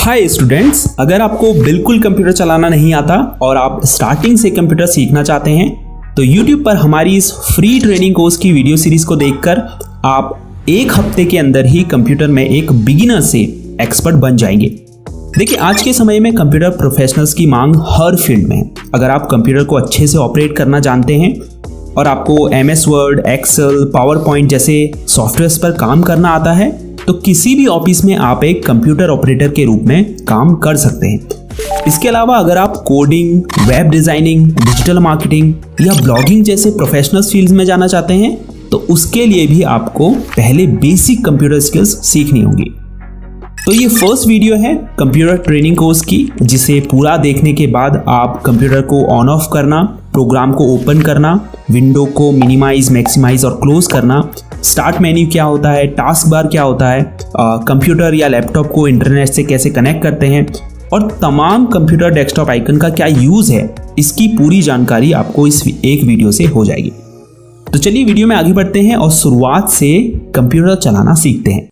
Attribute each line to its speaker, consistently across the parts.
Speaker 1: Hi students, अगर आपको बिल्कुल कंप्यूटर चलाना नहीं आता और आप स्टार्टिंग से कंप्यूटर सीखना चाहते हैं तो YouTube पर हमारी इस फ्री ट्रेनिंग कोर्स की वीडियो सीरीज को देखकर आप एक हफ्ते के अंदर ही कंप्यूटर में एक बिगिनर से एक्सपर्ट बन जाएंगे। देखिए, आज के समय में कंप्यूटर प्रोफेशनल्स की मांग हर फील्ड में है। अगर आप कंप्यूटर को अच्छे से ऑपरेट करना जानते हैं और आपको MS वर्ड, एक्सेल, पावरपॉइंट जैसे सॉफ्टवेयर्स पर काम करना आता है तो किसी भी ऑफिस में आप एक कंप्यूटर ऑपरेटर के रूप में काम कर सकते हैं। इसके अलावा अगर आप coding, web designing, digital marketing या ब्लॉगिंग जैसे प्रोफेशनल फील्ड्स में जाना चाहते हैं तो उसके लिए भी आपको पहले बेसिक कंप्यूटर स्किल्स सीखनी होंगी। तो ये फर्स्ट वीडियो है कंप्यूटर ट्रेनिंग कोर्स की, जिसे पूरा देखने के बाद आप कंप्यूटर को ऑन ऑफ करना, प्रोग्राम को ओपन करना, विंडो को मिनिमाइज, मैक्सिमाइज और क्लोज करना, स्टार्ट मेन्यू क्या होता है, टास्क बार क्या होता है, कंप्यूटर या लैपटॉप को इंटरनेट से कैसे कनेक्ट करते हैं और तमाम कंप्यूटर डेस्कटॉप आइकन का क्या यूज़ है, इसकी पूरी जानकारी आपको इस एक वीडियो से हो जाएगी। तो चलिए वीडियो में आगे बढ़ते हैं और शुरुआत से कंप्यूटर चलाना सीखते हैं।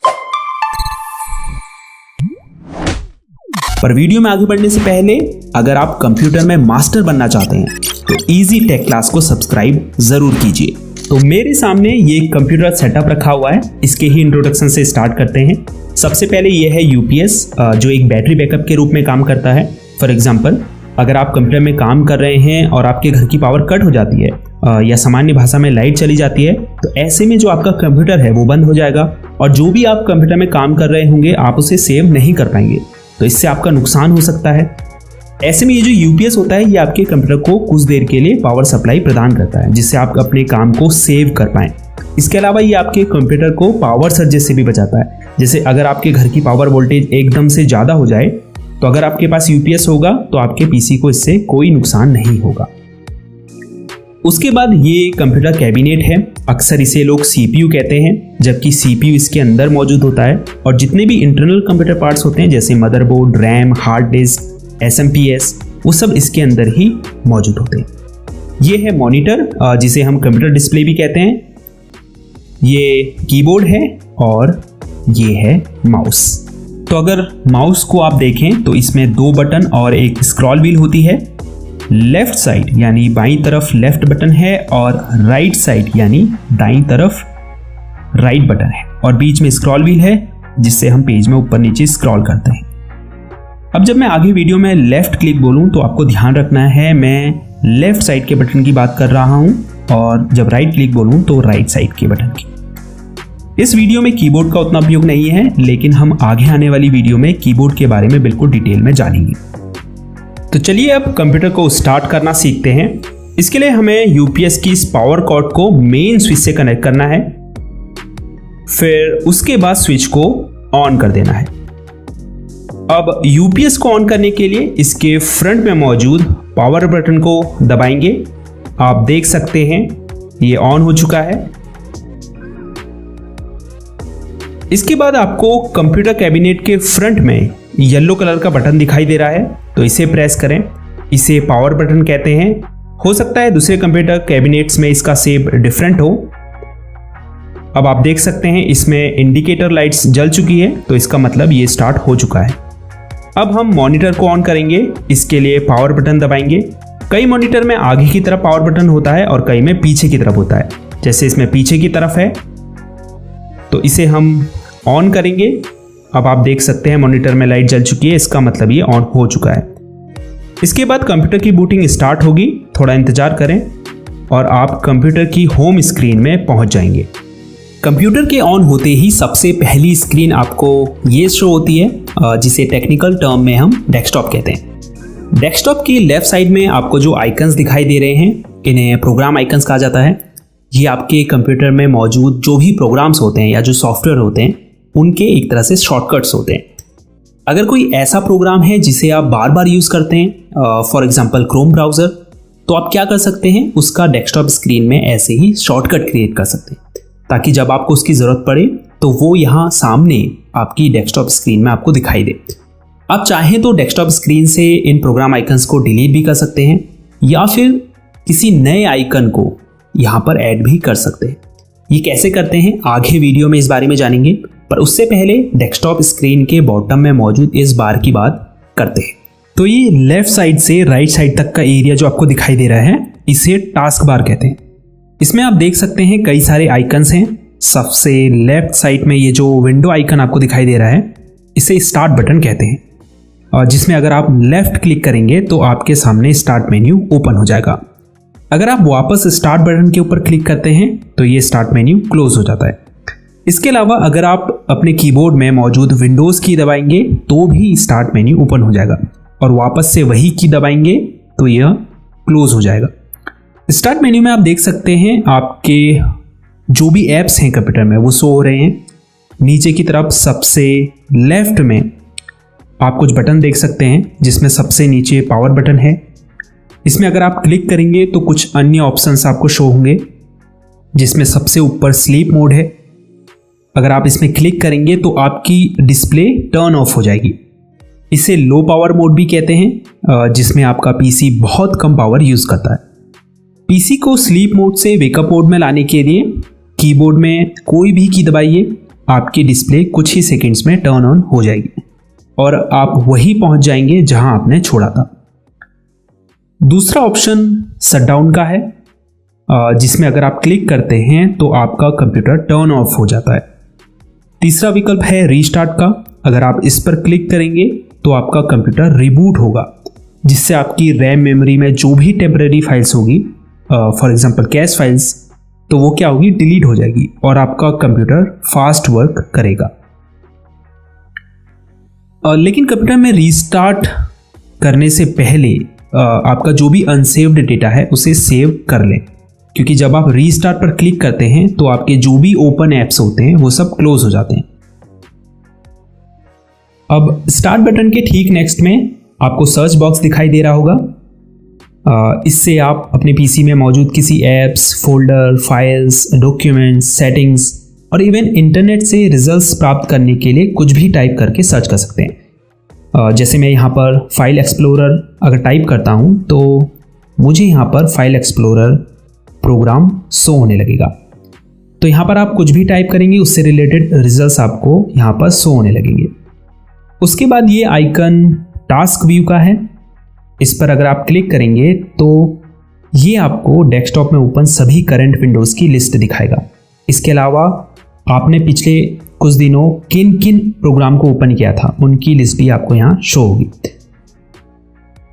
Speaker 1: पर वीडियो में आगे बढ़ने से पहले अगर आप कंप्यूटर में मास्टर बनना चाहते हैं तो इजी टेक क्लास को सब्सक्राइब जरूर कीजिए। तो मेरे सामने ये कंप्यूटर सेटअप रखा हुआ है, इसके ही इंट्रोडक्शन से स्टार्ट करते हैं। सबसे पहले ये है UPS, जो एक बैटरी बैकअप के रूप में काम करता है। फॉर एग्जांपल, अगर आप कंप्यूटर में काम कर रहे हैं और आपके घर की पावर कट हो जाती है या सामान्य भाषा में लाइट चली जाती है तो ऐसे में जो आपका कंप्यूटर है वो बंद हो जाएगा और जो भी आप कंप्यूटर में काम कर रहे होंगे आप उसे सेव नहीं कर पाएंगे, तो इससे आपका नुकसान हो सकता है। ऐसे में ये जो UPS होता है ये आपके कंप्यूटर को कुछ देर के लिए पावर सप्लाई प्रदान करता है जिससे आप अपने काम को सेव कर पाएं। इसके अलावा ये आपके कंप्यूटर को पावर सर्जेस से भी बचाता है। जैसे अगर आपके घर की पावर वोल्टेज एकदम से ज़्यादा हो जाए तो अगर आपके पास UPS होगा तो आपके PC को इससे कोई नुकसान नहीं होगा। उसके बाद ये कंप्यूटर कैबिनेट है, अक्सर इसे लोग CPU कहते हैं, जबकि CPU इसके अंदर मौजूद होता है और जितने भी इंटरनल कंप्यूटर पार्ट्स होते हैं जैसे motherboard, RAM, hard disk, SMPS, वो सब इसके अंदर ही मौजूद होते हैं। ये है मॉनिटर, जिसे हम कंप्यूटर डिस्प्ले भी कहते हैं। ये कीबोर्ड है और ये है माउस। तो अगर माउस को आप देखें तो इसमें 2 बटन और एक स्क्रॉल व्हील होती है। लेफ्ट साइड यानी बाईं तरफ लेफ्ट बटन है और राइट साइड यानी दाईं तरफ राइट बटन है और बीच में स्क्रॉल व्हील है जिससे हम पेज में ऊपर नीचे स्क्रॉल करते हैं। अब जब मैं आगे वीडियो में लेफ्ट क्लिक बोलूं तो आपको ध्यान रखना है मैं लेफ्ट साइड के बटन की बात कर रहा हूं और जब राइट क्लिक बोलूं तो राइट साइड के बटन की। इस वीडियो में कीबोर्ड का उतना उपयोग नहीं है, लेकिन हम आगे आने वाली वीडियो में कीबोर्ड के बारे में बिल्कुल डिटेल में जानेंगे। तो चलिए अब कंप्यूटर को स्टार्ट करना सीखते हैं। इसके लिए हमें UPS की इस पावर कॉर्ड को मेन स्विच से कनेक्ट करना है, फिर उसके बाद स्विच को ऑन कर देना है। अब UPS को ऑन करने के लिए इसके फ्रंट में मौजूद पावर बटन को दबाएंगे। आप देख सकते हैं ये ऑन हो चुका है। इसके बाद आपको कंप्यूटर कैबिनेट के फ्रंट में येलो कलर का बटन दिखाई दे रहा है, तो इसे प्रेस करें। इसे पावर बटन कहते हैं। हो सकता है दूसरे कंप्यूटर कैबिनेट्स में इसका शेप डिफरेंट हो। अब आप देख सकते हैं इसमें इंडिकेटर लाइट्स जल चुकी है, तो इसका मतलब ये स्टार्ट हो चुका है। अब हम मॉनिटर को ऑन करेंगे। इसके लिए पावर बटन दबाएंगे। कई मॉनिटर में आगे की तरफ पावर बटन होता है और कई में पीछे की तरफ होता है। जैसे इसमें पीछे की तरफ है तो इसे हम ऑन करेंगे। अब आप देख सकते हैं मॉनिटर में लाइट जल चुकी है, इसका मतलब ये ऑन हो चुका है। इसके बाद कंप्यूटर की बूटिंग स्टार्ट होगी, थोड़ा इंतजार करें और आप कंप्यूटर की होम स्क्रीन में पहुंच जाएंगे। कंप्यूटर के ऑन होते ही सबसे पहली स्क्रीन आपको ये शो होती है, जिसे टेक्निकल टर्म में हम डेस्कटॉप कहते हैं। डेस्कटॉप की लेफ्ट साइड में आपको जो आइकन्स दिखाई दे रहे हैं इन्हें प्रोग्राम आइकन्स कहा जाता है। ये आपके कंप्यूटर में मौजूद जो भी प्रोग्राम्स होते हैं या जो सॉफ्टवेयर होते हैं उनके एक तरह से शॉर्टकट्स होते हैं। अगर कोई ऐसा प्रोग्राम है जिसे आप बार बार यूज़ करते हैं, फॉर एग्जांपल क्रोम ब्राउज़र, तो आप क्या कर सकते हैं, उसका डेस्कटॉप स्क्रीन में ऐसे ही शॉर्टकट क्रिएट कर सकते हैं ताकि जब आपको उसकी ज़रूरत पड़े तो वो यहाँ सामने आपकी डेस्कटॉप स्क्रीन में आपको दिखाई दे। आप चाहें तो डेस्कटॉप स्क्रीन से इन प्रोग्राम आइकन्स को डिलीट भी कर सकते हैं या फिर किसी नए आइकन को यहाँ पर ऐड भी कर सकते हैं। ये कैसे करते हैं आगे वीडियो में इस बारे में जानेंगे। पर उससे पहले डेस्कटॉप स्क्रीन के बॉटम में मौजूद इस बार की बात करते हैं। तो ये लेफ्ट साइड से राइट साइड तक का एरिया जो आपको दिखाई दे रहा है, इसे टास्क बार कहते हैं। इसमें आप देख सकते हैं कई सारे आइकन्स हैं। सबसे लेफ्ट साइड में ये जो विंडो आइकन आपको दिखाई दे रहा है, इसे स्टार्ट बटन कहते हैं, और जिसमें अगर आप लेफ्ट क्लिक करेंगे तो आपके सामने स्टार्ट मेन्यू ओपन हो जाएगा। अगर आप वापस स्टार्ट बटन के ऊपर क्लिक करते हैं तो ये स्टार्ट मेन्यू क्लोज हो जाता है। इसके अलावा अगर आप अपने कीबोर्ड में मौजूद विंडोज़ की दबाएंगे तो भी स्टार्ट मेन्यू ओपन हो जाएगा, और वापस से वही की दबाएंगे तो यह क्लोज हो जाएगा। स्टार्ट मेन्यू में आप देख सकते हैं आपके जो भी ऐप्स हैं कंप्यूटर में वो शो हो रहे हैं। नीचे की तरफ सबसे लेफ्ट में आप कुछ बटन देख सकते हैं, जिसमें सबसे नीचे पावर बटन है। इसमें अगर आप क्लिक करेंगे तो कुछ अन्य ऑप्शंस आपको शो होंगे, जिसमें सबसे ऊपर स्लीप मोड है। अगर आप इसमें क्लिक करेंगे तो आपकी डिस्प्ले टर्न ऑफ हो जाएगी। इसे लो पावर मोड भी कहते हैं, जिसमें आपका पीसी बहुत कम पावर यूज करता है। पीसी को स्लीप मोड से वेकअप मोड में लाने के लिए कीबोर्ड में कोई भी की दबाइए, आपकी डिस्प्ले कुछ ही सेकंड्स में टर्न ऑन हो जाएगी और आप वहीं पहुंच जाएंगे जहां आपने छोड़ा था। दूसरा ऑप्शन शटडाउन का है, जिसमें अगर आप क्लिक करते हैं तो आपका कंप्यूटर टर्न ऑफ हो जाता है। तीसरा विकल्प है रीस्टार्ट का। अगर आप इस पर क्लिक करेंगे तो आपका कंप्यूटर रिबूट होगा, जिससे आपकी रैम मेमोरी में जो भी टेम्परेरी फाइल्स होगी, फॉर एग्जांपल कैश फाइल्स, तो वो क्या होगी, डिलीट हो जाएगी और आपका कंप्यूटर फास्ट वर्क करेगा। लेकिन कंप्यूटर में रीस्टार्ट करने से पहले आपका जो भी अनसेव्ड डेटा है उसे सेव कर लें, क्योंकि जब आप रीस्टार्ट पर क्लिक करते हैं तो आपके जो भी ओपन ऐप्स होते हैं वो सब क्लोज हो जाते हैं। अब स्टार्ट बटन के ठीक नेक्स्ट में आपको सर्च बॉक्स दिखाई दे रहा होगा। इससे आप अपने पीसी में मौजूद किसी apps, folder, files, documents, settings और इवन इंटरनेट से रिजल्ट्स प्राप्त करने के लिए कुछ भी टाइप करके सर्च कर सकते हैं। जैसे मैं यहाँ पर फाइल एक्सप्लोरर अगर टाइप करता हूँ तो मुझे यहाँ पर फाइल एक्सप्लोरर प्रोग्राम शो होने लगेगा। तो यहाँ पर आप कुछ भी टाइप करेंगे, उससे रिलेटेड रिजल्ट्स आपको यहाँ पर शो होने लगेंगे। उसके बाद ये आइकन टास्क व्यू का है। इस पर अगर आप क्लिक करेंगे तो ये आपको डेस्कटॉप में ओपन सभी करंट विंडोज़ की लिस्ट दिखाएगा। इसके अलावा आपने पिछले कुछ दिनों किन किन प्रोग्राम को ओपन किया था उनकी लिस्ट भी आपको यहाँ शो होगी।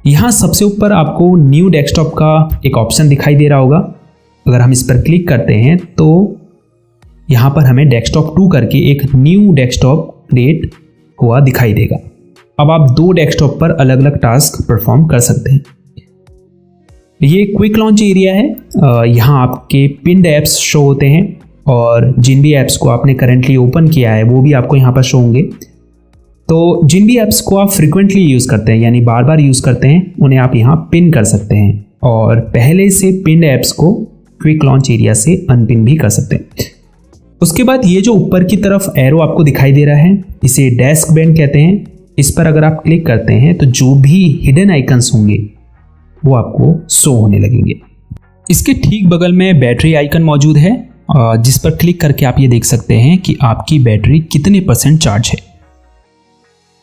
Speaker 1: यहाँ सबसे ऊपर आपको न्यू डेस्कटॉप का एक ऑप्शन दिखाई दे रहा होगा। अगर हम इस पर क्लिक करते हैं तो यहाँ पर हमें डेस्कटॉप 2 करके एक न्यू डेस्कटॉप क्रिएट हुआ दिखाई देगा। अब आप 2 डेस्कटॉप पर अलग अलग टास्क परफॉर्म कर सकते हैं। ये क्विक लॉन्च एरिया है। यहाँ आपके पिन्ड ऐप्स शो होते हैं और जिन भी ऐप्स को आपने करेंटली ओपन किया है वो भी आपको यहाँ पर शो होंगे। तो जिन भी ऐप्स को आप फ्रिक्वेंटली यूज़ करते हैं, यानी बार बार यूज़ करते हैं, उन्हें आप यहाँ पिन कर सकते हैं और पहले से पिन्ड ऐप्स को क्विक लॉन्च एरिया से अनपिन भी कर सकते हैं। उसके बाद ये जो ऊपर की तरफ एरो आपको दिखाई दे रहा है, इसे डेस्क बैंड कहते हैं। इस पर अगर आप क्लिक करते हैं तो जो भी हिडन आइकन्स होंगे वो आपको शो होने लगेंगे। इसके ठीक बगल में बैटरी आइकन मौजूद है, जिस पर क्लिक करके आप ये देख सकते हैं कि आपकी बैटरी कितने % चार्ज है।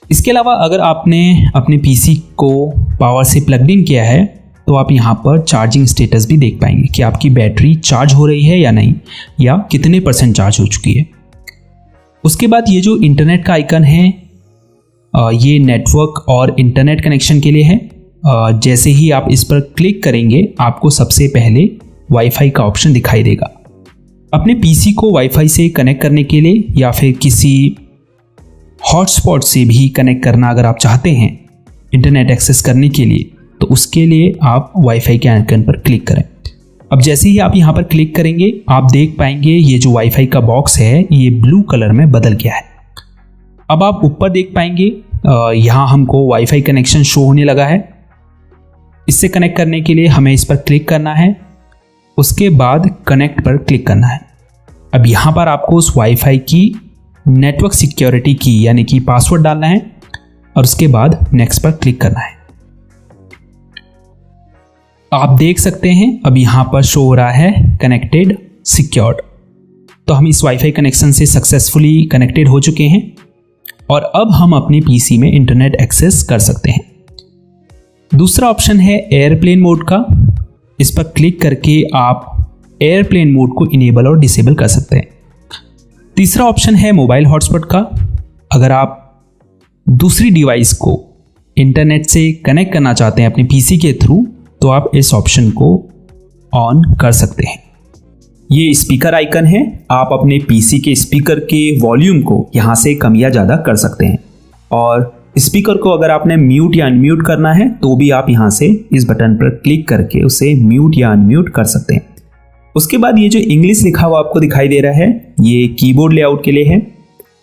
Speaker 1: इसके अलावा अगर आपने अपने पीसी को पावर से प्लग इन किया है तो आप यहाँ पर चार्जिंग स्टेटस भी देख पाएंगे कि आपकी बैटरी चार्ज हो रही है या नहीं, या कितने % चार्ज हो चुकी है। उसके बाद ये जो इंटरनेट का आइकन है, ये नेटवर्क और इंटरनेट कनेक्शन के लिए है। जैसे ही आप इस पर क्लिक करेंगे आपको सबसे पहले वाईफाई का ऑप्शन दिखाई देगा। अपने पीसी को वाईफाई से कनेक्ट करने के लिए या फिर किसी हॉटस्पॉट से भी कनेक्ट करना अगर आप चाहते हैं इंटरनेट एक्सेस करने के लिए, तो उसके लिए आप वाईफाई के आइकन पर क्लिक करें। अब जैसे ही आप यहाँ पर क्लिक करेंगे आप देख पाएंगे ये जो वाईफाई का बॉक्स है ये ब्लू कलर में बदल गया है। अब आप ऊपर देख पाएंगे यहाँ हमको वाईफाई कनेक्शन शो होने लगा है। इससे कनेक्ट करने के लिए हमें इस पर क्लिक करना है, उसके बाद कनेक्ट पर क्लिक करना है। अब यहाँ पर आपको उस वाईफाई की नेटवर्क सिक्योरिटी की यानी कि पासवर्ड डालना है और उसके बाद नेक्स्ट पर क्लिक करना है। आप देख सकते हैं अब यहाँ पर शो हो रहा है कनेक्टेड सिक्योर्ड। तो हम इस वाईफाई कनेक्शन से सक्सेसफुली कनेक्टेड हो चुके हैं और अब हम अपने पीसी में इंटरनेट एक्सेस कर सकते हैं। दूसरा ऑप्शन है एयरप्लेन मोड का। इस पर क्लिक करके आप एयरप्लेन मोड को इनेबल और डिसेबल कर सकते हैं। तीसरा ऑप्शन है मोबाइल हॉटस्पॉट का। अगर आप दूसरी डिवाइस को इंटरनेट से कनेक्ट करना चाहते हैं अपने पीसी के थ्रू, तो आप इस ऑप्शन को ऑन कर सकते हैं। ये स्पीकर आइकन है, आप अपने पीसी के स्पीकर के वॉल्यूम को यहाँ से कम या ज़्यादा कर सकते हैं और स्पीकर को अगर आपने म्यूट या अनम्यूट करना है तो भी आप यहाँ से इस बटन पर क्लिक करके उसे म्यूट या अनम्यूट कर सकते हैं। उसके बाद ये जो इंग्लिश लिखा हुआ आपको दिखाई दे रहा है, ये कीबोर्ड लेआउट के लिए है।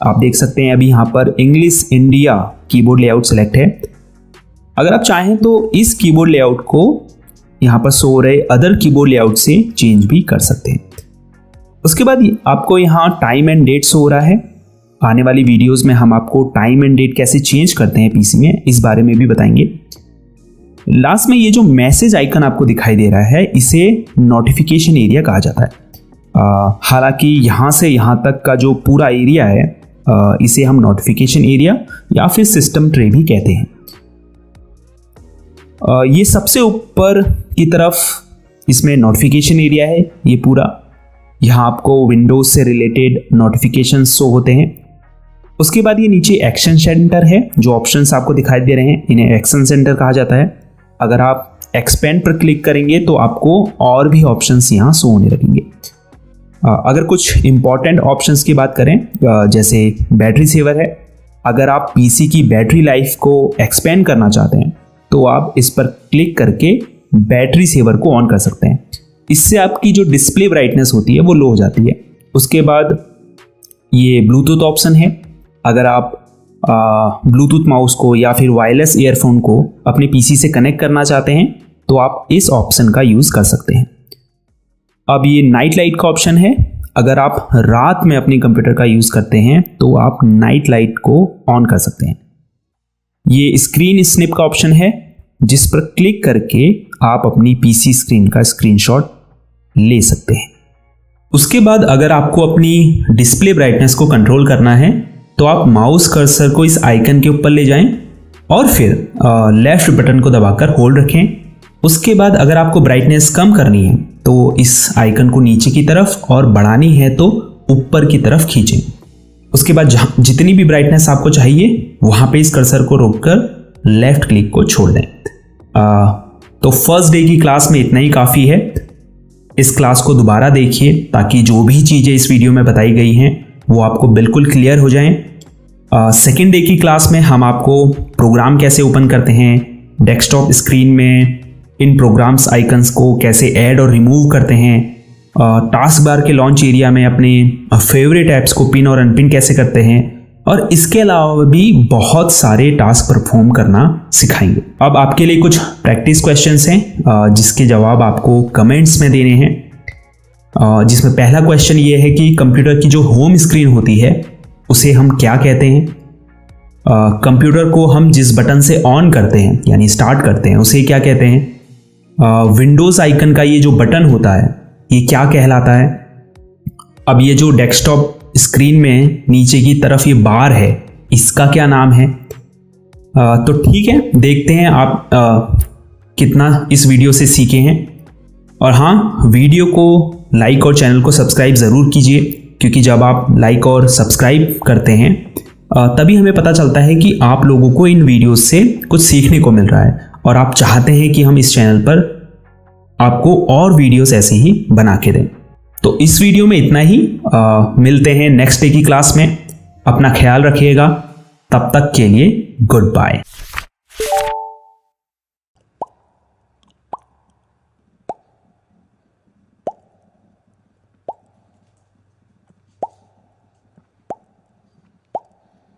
Speaker 1: आप देख सकते हैं अभी यहाँ पर English India keyboard layout select है। अगर आप चाहें तो इस कीबोर्ड लेआउट को यहाँ पर शो रहे अदर कीबोर्ड लेआउट से चेंज भी कर सकते हैं। उसके बाद आपको यहाँ टाइम एंड डेट शो हो रहा है। आने वाली वीडियोस में हम आपको टाइम एंड डेट कैसे चेंज करते हैं पीसी में, इस बारे में भी बताएंगे। लास्ट में ये जो मैसेज आइकन आपको दिखाई दे रहा है, इसे नोटिफिकेशन एरिया कहा जाता है। हालांकि यहाँ से यहाँ तक का जो पूरा एरिया है, इसे हम नोटिफिकेशन एरिया या फिर सिस्टम ट्रे भी कहते हैं। ये सबसे ऊपर की तरफ इसमें नोटिफिकेशन एरिया है। ये पूरा यहाँ आपको विंडोज से रिलेटेड नोटिफिकेशन शो होते हैं। उसके बाद ये नीचे एक्शन सेंटर है, जो ऑप्शंस आपको दिखाई दे रहे हैं इन्हें एक्शन सेंटर कहा जाता है। अगर आप एक्सपेंड पर क्लिक करेंगे तो आपको और भी ऑप्शंस यहाँ शो होने लगेंगे। अगर कुछ इंपॉर्टेंट ऑप्शंस की बात करें, जैसे बैटरी सेवर है। अगर आप पीसी की बैटरी लाइफ को एक्सपेंड करना चाहते हैं तो आप इस पर क्लिक करके बैटरी सेवर को ऑन कर सकते हैं। इससे आपकी जो डिस्प्ले ब्राइटनेस होती है वो लो हो जाती है। उसके बाद ये ब्लूटूथ ऑप्शन है। अगर आप ब्लूटूथ माउस को या फिर वायरलेस ईयरफोन को अपने पीसी से कनेक्ट करना चाहते हैं तो आप इस ऑप्शन का यूज़ कर सकते हैं। अब ये नाइट लाइट का ऑप्शन है। अगर आप रात में अपने कंप्यूटर का यूज़ करते हैं तो आप नाइट लाइट को ऑन कर सकते हैं। ये स्क्रीन स्निप का ऑप्शन है, जिस पर क्लिक करके आप अपनी पीसी स्क्रीन का स्क्रीनशॉट ले सकते हैं। उसके बाद अगर आपको अपनी डिस्प्ले ब्राइटनेस को कंट्रोल करना है तो आप माउस कर्सर को इस आइकन के ऊपर ले जाएं और फिर लेफ्ट बटन को दबाकर होल्ड रखें। उसके बाद अगर आपको ब्राइटनेस कम करनी है तो इस आइकन को नीचे की तरफ और बढ़ानी है तो ऊपर की तरफ खींचें। उसके बाद जितनी भी ब्राइटनेस आपको चाहिए वहाँ पे इस कर्सर को रोककर लेफ्ट क्लिक को छोड़ दें। तो फर्स्ट डे की क्लास में इतना ही काफ़ी है। इस क्लास को दोबारा देखिए ताकि जो भी चीज़ें इस वीडियो में बताई गई हैं वो आपको बिल्कुल क्लियर हो जाएं। सेकेंड डे की क्लास में हम आपको प्रोग्राम कैसे ओपन करते हैं, डेस्कटॉप स्क्रीन में इन प्रोग्राम्स आइकन्स को कैसे ऐड और रिमूव करते हैं, टास्क बार के लॉन्च एरिया में अपने फेवरेट ऐप्स को पिन और अनपिन कैसे करते हैं, और इसके अलावा भी बहुत सारे टास्क परफॉर्म करना सिखाएंगे। अब आपके लिए कुछ प्रैक्टिस क्वेश्चंस हैं जिसके जवाब आपको कमेंट्स में देने हैं। जिसमें पहला क्वेश्चन ये है कि कंप्यूटर की जो होम स्क्रीन होती है उसे हम क्या कहते हैं। कंप्यूटर को हम जिस बटन से ऑन करते हैं यानी स्टार्ट करते हैं उसे क्या कहते हैं। विंडोज़ आइकन का ये जो बटन होता है ये क्या कहलाता है। अब ये जो डेस्कटॉप स्क्रीन में नीचे की तरफ ये बार है इसका क्या नाम है। तो ठीक है, देखते हैं आप कितना इस वीडियो से सीखे हैं। और हाँ, वीडियो को लाइक और चैनल को सब्सक्राइब ज़रूर कीजिए, क्योंकि जब आप लाइक और सब्सक्राइब करते हैं तभी हमें पता चलता है कि आप लोगों को इन वीडियोस से कुछ सीखने को मिल रहा है और आप चाहते हैं कि हम इस चैनल पर आपको और वीडियोस ऐसे ही बना के दें। तो इस वीडियो में इतना ही। मिलते हैं नेक्स्ट डे की क्लास में। अपना ख्याल रखिएगा। तब तक के लिए गुड बाय।